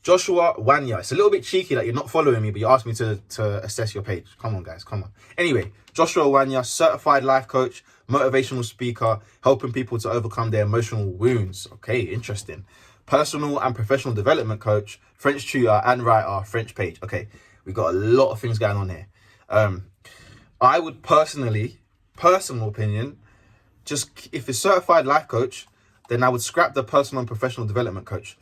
Joshua Wanya. It's a little bit cheeky that you're not following me, but you asked me to assess your page. Come on, guys. Come on. Anyway, Joshua Wanya, certified life coach, motivational speaker, helping people to overcome their emotional wounds. Okay, interesting. Personal and professional development coach, French tutor and writer, French page. Okay, we got a lot of things going on here. I would personal opinion, just if it's certified life coach, then I would scrap the personal and professional development coach.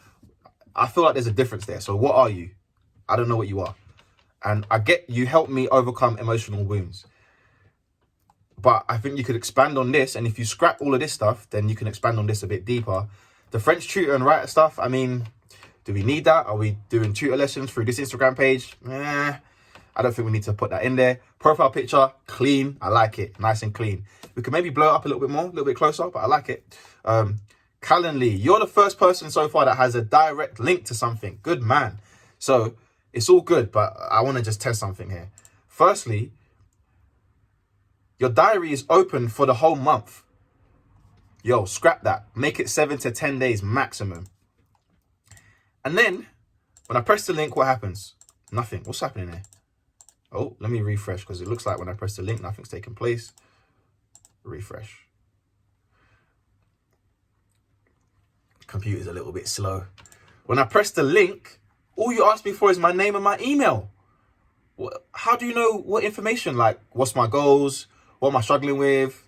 I feel like there's a difference there. So what are you? I don't know what you are. And I get you help me overcome emotional wounds. But I think you could expand on this. And if you scrap all of this stuff, then you can expand on this a bit deeper. The French tutor and writer stuff, I mean, do we need that? Are we doing tutor lessons through this Instagram page? I don't think we need to put that in there. Profile picture, clean. I like it. Nice and clean. We could maybe blow it up a little bit more, a little bit closer, but I like it. Calendly, you're the first person so far that has a direct link to something. Good man. So it's all good, but I want to just test something here. Firstly, your diary is open for the whole month. Yo, scrap that. Make it 7 to 10 days maximum. And then when I press the link, what happens? Nothing. What's happening here? Oh, let me refresh because it looks like when I press the link, nothing's taking place. Refresh. Computer's a little bit slow. When I press the link, all you ask me for is my name and my email. How do you know what information? Like, what's my goals? What am I struggling with?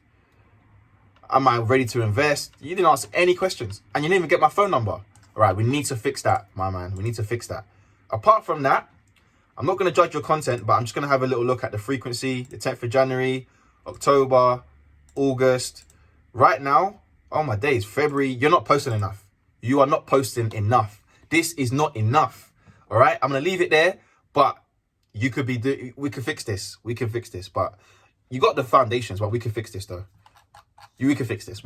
Am I ready to invest? You didn't ask any questions. And you didn't even get my phone number. All right, we need to fix that, my man. We need to fix that. Apart from that, I'm not going to judge your content, but I'm just going to have a little look at the frequency, the 10th of January, October, August. Right now, oh my days, February, you're not posting enough. You are not posting enough. This is not enough. All right, I'm going to leave it there, but we could fix this. We can fix this, but you got the foundations, but we can fix this though. We can fix this.